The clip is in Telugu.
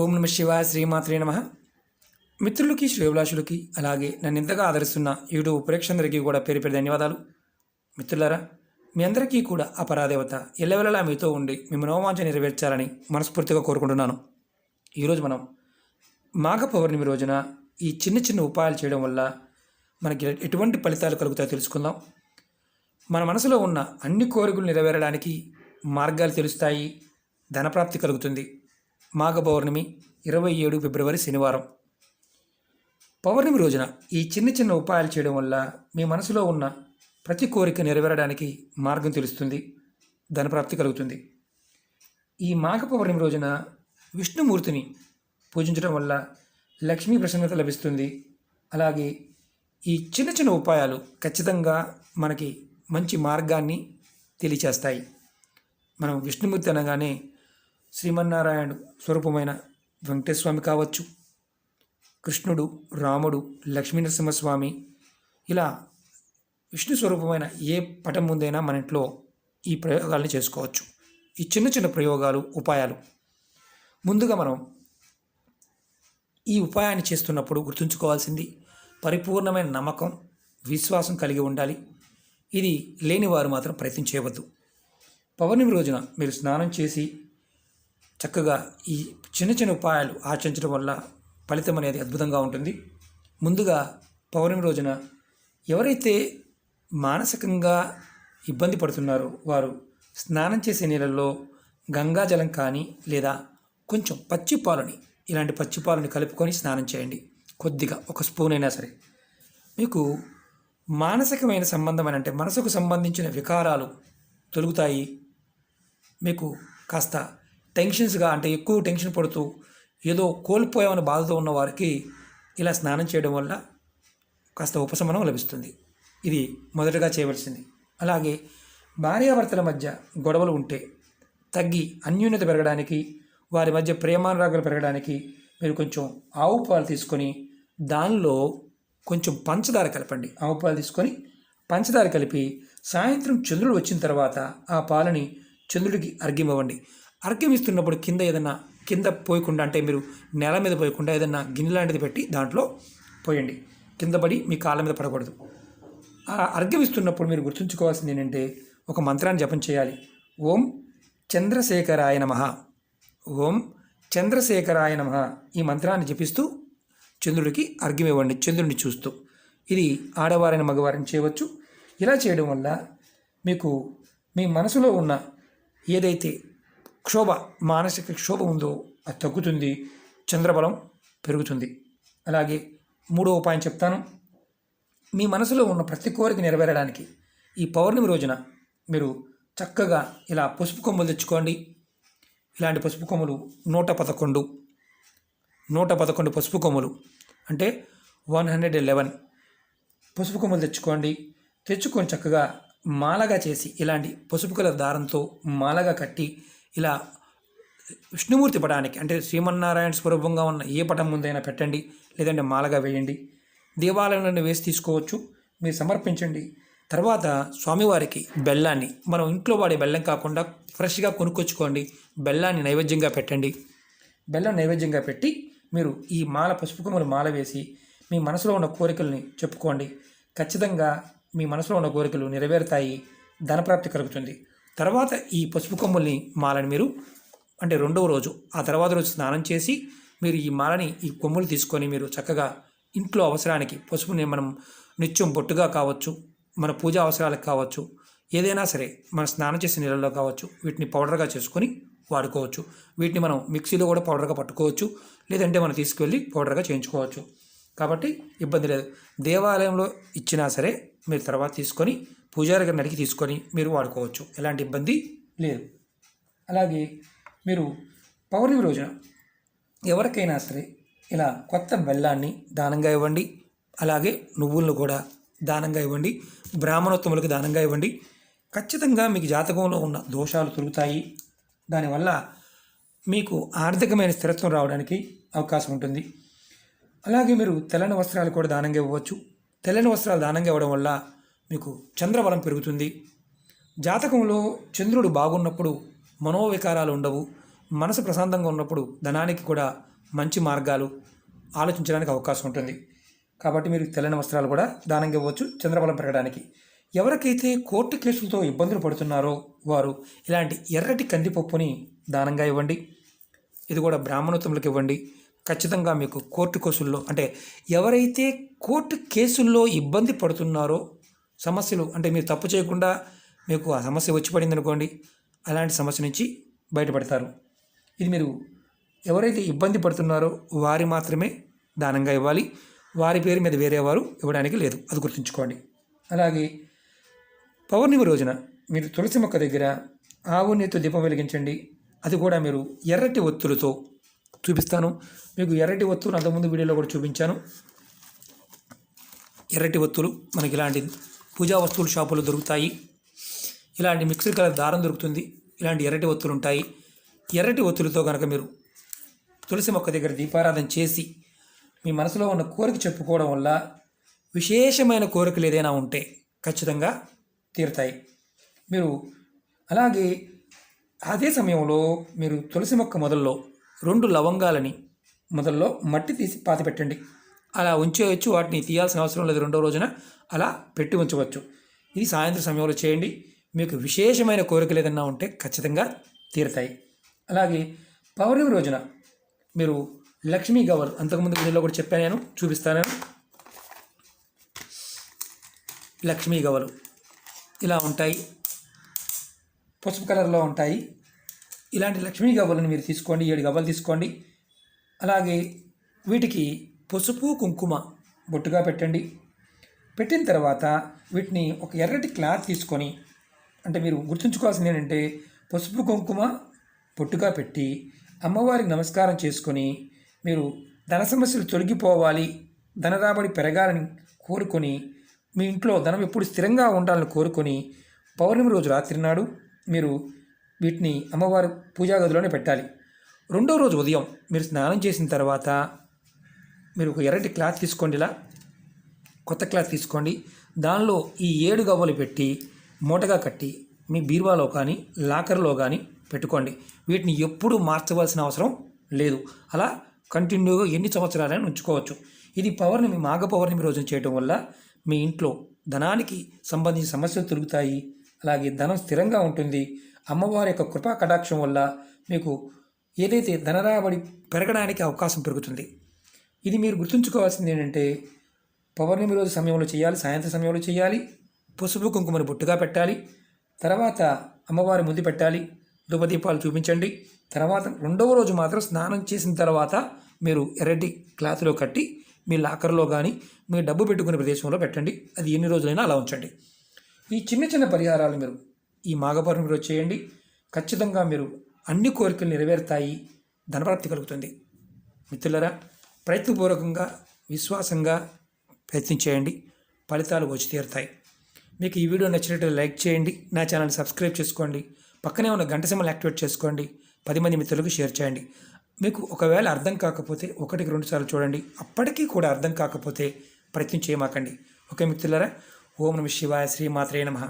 ఓం నమ శివాయ శ్రీమాత్రే నమ. మిత్రులకి శ్రేయోభిలాషులకి అలాగే నన్ను ఇంతగా ఆదరిస్తున్న యూట్యూబ్ ప్రేక్షకులందరికీ కూడా పేరు పేరు ధన్యవాదాలు. మిత్రులారా, మీ అందరికీ కూడా ఆ పరాదేవత ఎల్లవెల్లలా మీతో ఉండి మీ మనోవాంఛ నెరవేర్చాలని మనస్ఫూర్తిగా కోరుకుంటున్నాను. ఈరోజు మనం మాఘ పౌర్ణమి రోజున ఈ చిన్న చిన్న ఉపాయాలు చేయడం వల్ల మనకి ఎటువంటి ఫలితాలు కలుగుతాయో తెలుసుకుందాం. మన మనసులో ఉన్న అన్ని కోరికలు నెరవేరడానికి మార్గాలు తెలుస్తాయి, ధనప్రాప్తి కలుగుతుంది. మాఘ పౌర్ణమి 27 ఫిబ్రవరి శనివారం. పౌర్ణమి రోజున ఈ చిన్న చిన్న ఉపాయాలు చేయడం వల్ల మీ మనసులో ఉన్న ప్రతి కోరిక నెరవేరడానికి మార్గం తెలుస్తుంది, ధనప్రాప్తి కలుగుతుంది. ఈ మాఘ పౌర్ణమి రోజున విష్ణుమూర్తిని పూజించడం వల్ల లక్ష్మీ ప్రసన్నత లభిస్తుంది. అలాగే ఈ చిన్న చిన్న ఉపాయాలు ఖచ్చితంగా మనకి మంచి మార్గాన్ని తెలియచేస్తాయి. మనం విష్ణుమూర్తి అనగానే శ్రీమన్నారాయణుడు స్వరూపమైన వెంకటేశ్వర కావచ్చు, కృష్ణుడు, రాముడు, లక్ష్మీనరసింహస్వామి, ఇలా విష్ణు స్వరూపమైన ఏ పటం ముందైనా మన ఇంట్లో ఈ ప్రయోగాలను చేసుకోవచ్చు. ఈ చిన్న చిన్న ప్రయోగాలు, ఉపాయాలు ముందుగా మనం ఈ ఉపాయాన్ని చేస్తున్నప్పుడు గుర్తుంచుకోవాల్సింది పరిపూర్ణమైన నమ్మకం, విశ్వాసం కలిగి ఉండాలి. ఇది లేని వారు మాత్రం ప్రయత్నం చేయవద్దు. పౌర్ణమి రోజున మీరు స్నానం చేసి చక్కగా ఈ చిన్న చిన్న ఉపాయాలు ఆచరించడం వల్ల ఫలితం అనేది అద్భుతంగా ఉంటుంది. ముందుగా పౌర్ణమి రోజున ఎవరైతే మానసికంగా ఇబ్బంది పడుతున్నారో వారు స్నానం చేసే నీళ్ళల్లో గంగాజలం కానీ లేదా కొంచెం పచ్చిపాలని, ఇలాంటి పచ్చిపాలని కలుపుకొని స్నానం చేయండి. కొద్దిగా ఒక స్పూన్ అయినా సరే. మీకు మానసికమైన సంబంధం అని అంటే మనసుకు సంబంధించిన వికారాలు తొలుగుతాయి. మీకు కాస్త టెన్షన్స్గా అంటే ఎక్కువ టెన్షన్ పడుతూ ఏదో కోల్పోయామని బాధతో ఉన్న వారికి ఇలా స్నానం చేయడం వల్ల కాస్త ఉపశమనం లభిస్తుంది. ఇది మొదటగా చేయవలసింది. అలాగే భార్యాభర్తల మధ్య గొడవలు ఉంటే తగ్గి అన్యోన్యత పెరగడానికి, వారి మధ్య ప్రేమానురాగాలు పెరగడానికి మీరు కొంచెం ఆవు పాలు తీసుకొని దానిలో కొంచెం పంచదార కలపండి. ఆవు పాలు తీసుకొని పంచదార కలిపి సాయంత్రం చంద్రుడు వచ్చిన తర్వాత ఆ పాలని చంద్రుడికి అర్ఘ్యమివ్వండి. అర్ఘ్యమిస్తున్నప్పుడు కింద పోయకుండా, అంటే మీరు నేల మీద పోయకుండా ఏదన్నా గిన్నె లాంటిది పెట్టి దాంట్లో పోయండి. కింద పడి మీ కాళ్ళ మీద పడకూడదు. ఆ అర్ఘ్యమిస్తున్నప్పుడు మీరు గుర్తుంచుకోవాల్సింది ఏంటంటే ఒక మంత్రాన్ని జపం చేయాలి. ఓం చంద్రశేఖరాయ నమః, ఓం చంద్రశేఖరాయ నమః. ఈ మంత్రాన్ని జపిస్తూ చంద్రుడికి అర్ఘ్యం ఇవ్వండి, చంద్రుడిని చూస్తూ. ఇది ఆడవారైన మగవారిని చేయవచ్చు. ఇలా చేయడం వల్ల మీకు మీ మనసులో ఉన్న ఏదైతే మానసిక క్షోభ ఉందో అది తగ్గుతుంది, చంద్రబలం పెరుగుతుంది. అలాగే మూడో ఉపాయం చెప్తాను. మీ మనసులో ఉన్న ప్రతి కోరిక నెరవేరడానికి ఈ పౌర్ణమి రోజున మీరు చక్కగా ఇలా పసుపు కొమ్ములు తెచ్చుకోండి. ఇలాంటి పసుపు కొమ్ములు 111 పసుపు కొమ్ములు అంటే 111 పసుపు కొమ్ములు తెచ్చుకొని చక్కగా మాలగా చేసి, ఇలాంటి పసుపు కలర్ దారంతో మాలగా కట్టి ఇలా విష్ణుమూర్తి పటానికి, అంటే శ్రీమన్నారాయణ స్వరూపంగా ఉన్న ఏ పటం ముందైనా పెట్టండి, లేదంటే మాలగా వేయండి. దేవాలయంలో వేసి తీసుకోవచ్చు, మీరు సమర్పించండి. తర్వాత స్వామివారికి బెల్లాన్ని, మనం ఇంట్లో వాడే బెల్లం కాకుండా ఫ్రెష్గా కొనుక్కొచ్చుకోండి, బెల్లాన్ని నైవేద్యంగా పెట్టండి. బెల్లం నైవేద్యంగా పెట్టి మీరు ఈ పసుపు కొమ్మలు మాల వేసి మీ మనసులో ఉన్న కోరికల్ని చెప్పుకోండి. ఖచ్చితంగా మీ మనసులో ఉన్న కోరికలు నెరవేరుతాయి, ధనప్రాప్తి కలుగుతుంది. తర్వాత ఈ పసుపు కొమ్ముల్ని మాలని మీరు, అంటే రెండవ రోజు, ఆ తర్వాత రోజు స్నానం చేసి మీరు ఈ మాలని, ఈ కొమ్ములు తీసుకొని మీరు చక్కగా ఇంట్లో అవసరానికి పసుపుని మనం నిత్యం బొట్టుగా కావచ్చు, మన పూజా అవసరాలకు కావచ్చు, ఏదైనా సరే మనం స్నానం చేసే నీళ్ళలో కావచ్చు, వీటిని పౌడర్గా చేసుకొని వాడుకోవచ్చు. వీటిని మనం మిక్సీలో కూడా పౌడర్గా పట్టుకోవచ్చు, లేదంటే మనం తీసుకువెళ్ళి పౌడర్గా చేయించుకోవచ్చు. కాబట్టి ఇబ్బంది లేదు. దేవాలయంలో ఇచ్చినా సరే మీరు తర్వాత తీసుకొని పూజారి గారిని అడిగి తీసుకొని మీరు వాడుకోవచ్చు, ఎలాంటి ఇబ్బంది లేదు. అలాగే మీరు పౌర్ణమి రోజున ఎవరికైనా సరే ఇలా కొత్త బెల్లాన్ని దానంగా ఇవ్వండి. అలాగే నువ్వులను కూడా దానంగా ఇవ్వండి. బ్రాహ్మణోత్తములకు దానంగా ఇవ్వండి. ఖచ్చితంగా మీకు జాతకంలో ఉన్న దోషాలు తొలుగుతాయి. దానివల్ల మీకు ఆర్థికమైన స్థిరత్వం రావడానికి అవకాశం ఉంటుంది. అలాగే మీరు తెల్లని వస్త్రాలు కూడా దానంగా ఇవ్వవచ్చు. తెల్లని వస్త్రాలు దానంగా ఇవ్వడం వల్ల మీకు చంద్రబలం పెరుగుతుంది. జాతకంలో చంద్రుడు బాగున్నప్పుడు మనోవికారాలు ఉండవు, మనసు ప్రశాంతంగా ఉన్నప్పుడు ధనానికి కూడా మంచి మార్గాలు ఆలోచించడానికి అవకాశం ఉంటుంది. కాబట్టి మీరు తెల్లని వస్త్రాలు కూడా దానంగా ఇవ్వచ్చు చంద్రబలం పెరగడానికి. ఎవరికైతే కోర్టు కేసులతో ఇబ్బందులు పడుతున్నారో వారు ఇలాంటి ఎర్రటి కందిపప్పుని దానంగా ఇవ్వండి. ఇది కూడా బ్రాహ్మణోత్తములకు ఇవ్వండి. ఖచ్చితంగా మీకు కోర్టు కేసుల్లో అంటే ఎవరైతే కోర్టు కేసుల్లో ఇబ్బంది పడుతున్నారో సమస్యలు అంటే మీరు తప్పు చేయకుండా మీకు ఆ సమస్య వచ్చి పడింది అనుకోండి, అలాంటి సమస్య నుంచి బయటపడతారు. ఇది మీరు ఎవరైతే ఇబ్బంది పడుతున్నారో వారి మాత్రమే దానంగా ఇవ్వాలి. వారి పేరు మీద వేరే వారు ఇవ్వడానికి లేదు, అది గుర్తుంచుకోండి. అలాగే పౌర్ణమి రోజున మీరు తులసి మొక్క దగ్గర ఆవు నెయ్యితో దీపం వెలిగించండి. అది కూడా మీరు ఎర్రటి ఒత్తులతో చూపిస్తాను మీకు. ఎర్రటి ఒత్తులు అంతకుముందు వీడియోలో కూడా చూపించాను. ఎర్రటి ఒత్తులు మనకి ఇలాంటి పూజా వస్తువుల షాపులో దొరుకుతాయి. ఇలాంటి మిక్స్డ్ కలర్ దారం దొరుకుతుంది. ఇలాంటి ఎర్రటి ఒత్తులు ఉంటాయి. ఎర్రటి ఒత్తులతో కనుక మీరు తులసి మొక్క దగ్గర దీపారాధన చేసి మీ మనసులో ఉన్న కోరిక చెప్పుకోవడం వల్ల విశేషమైన కోరికలు ఏదైనా ఉంటే ఖచ్చితంగా తీరుతాయి. మీరు అలాగే అదే సమయంలో మీరు తులసి మొక్క మొదల్లో 2 లవంగాలని మొదల్లో మట్టి తీసి పాతి పెట్టండి. అలా ఉంచేయచ్చు. వాటిని తీయాల్సిన అవసరం లేదు. 2వ రోజున అలా పెట్టి ఉంచవచ్చు. ఇది సాయంత్రం సమయంలో చేయండి. మీకు విశేషమైన కోరికలు ఏదైనా ఉంటే ఖచ్చితంగా తీరుతాయి. అలాగే పౌర్ణమి రోజున మీరు లక్ష్మీ గవ్వలు అంతకుముందు వీడియోలో కూడా చెప్పాను, నేను చూపిస్తాను. లక్ష్మీ గవ్వలు ఇలా ఉంటాయి, పసుపు కలర్లో ఉంటాయి. ఇలాంటి లక్ష్మీ గవ్వలను మీరు తీసుకోండి. 7 గవ్వలు తీసుకోండి. అలాగే వీటికి పసుపు కుంకుమ బొట్టుగా పెట్టండి. పెట్టిన తర్వాత వీటిని ఒక ఎర్రటి క్లాత్ తీసుకొని, అంటే మీరు గుర్తుంచుకోవాల్సింది ఏంటంటే పసుపు కుంకుమ బొట్టుగా పెట్టి అమ్మవారికి నమస్కారం చేసుకొని మీరు ధన సమస్యలు తొలగిపోవాలి, ధన రాబడి పెరగాలని కోరుకొని మీ ఇంట్లో ధనం ఎప్పుడు స్థిరంగా ఉండాలని కోరుకొని పౌర్ణమి రోజు రాత్రి నాడు మీరు వీటిని అమ్మవారి పూజా గదిలోనే పెట్టాలి. 2వ రోజు ఉదయం మీరు స్నానం చేసిన తర్వాత మీరు ఒక ఎర్రటి క్లాత్ తీసుకోండి. ఇలా కొత్త క్లాత్ తీసుకోండి. దానిలో ఈ 7 గవ్వలు పెట్టి మూటగా కట్టి మీ బీరువాలో కానీ లాకర్లో కానీ పెట్టుకోండి. వీటిని ఎప్పుడూ మార్చవలసిన అవసరం లేదు. అలా కంటిన్యూగా ఎన్ని సంవత్సరాలైనా ఉంచుకోవచ్చు. ఇది పౌర్ణమి, మాఘ పౌర్ణమి రోజున చేయడం వల్ల మీ ఇంట్లో ధనానికి సంబంధించిన సమస్యలు తొలుగుతాయి. అలాగే ధనం స్థిరంగా ఉంటుంది. అమ్మవారి యొక్క కృపా కటాక్షం వల్ల మీకు ఏదైతే ధనరాబడి పెరగడానికి అవకాశం పెరుగుతుంది. ఇది మీరు గుర్తుంచుకోవాల్సింది ఏంటంటే పౌర్ణమి రోజు సమయంలో చేయాలి, సాయంత్రం సమయంలో చేయాలి. పసుపు కుంకుమను బొట్టుగా పెట్టాలి. తర్వాత అమ్మవారి ముందు పెట్టాలి. ధూపదీపాలు చూపించండి. తర్వాత 2వ రోజు మాత్రం స్నానం చేసిన తర్వాత మీరు ఎర్రటి క్లాత్లో కట్టి మీ లాకర్లో కానీ మీ డబ్బు పెట్టుకునే ప్రదేశంలో పెట్టండి. అది ఎన్ని రోజులైనా అలా ఉంచండి. ఈ చిన్న చిన్న పరిహారాలు మీరు ఈ మాఘ పౌర్ణమి రోజు చేయండి. ఖచ్చితంగా మీరు అన్ని కోరికలు నెరవేరుతాయి, ధనప్రాప్తి కలుగుతుంది. మిత్రులారా, ప్రయత్నపూర్వకంగా విశ్వాసంగా ప్రయత్నించేయండి, ఫలితాలు వచ్చి తీరుతాయి. మీకు ఈ వీడియో నచ్చినట్లయితే లైక్ చేయండి, నా ఛానల్ని సబ్స్క్రైబ్ చేసుకోండి, పక్కనే ఉన్న గంట సింబల్ యాక్టివేట్ చేసుకోండి, 10 మంది మిత్రులకు షేర్ చేయండి. మీకు ఒకవేళ అర్థం కాకపోతే 1కి 2 సార్లు చూడండి. అప్పటికీ కూడా అర్థం కాకపోతే ప్రయత్నం చేయమాకండి. ఓకే మిత్రులారా, ఓం నమః శివాయ, శ్రీమాత్రే నమః.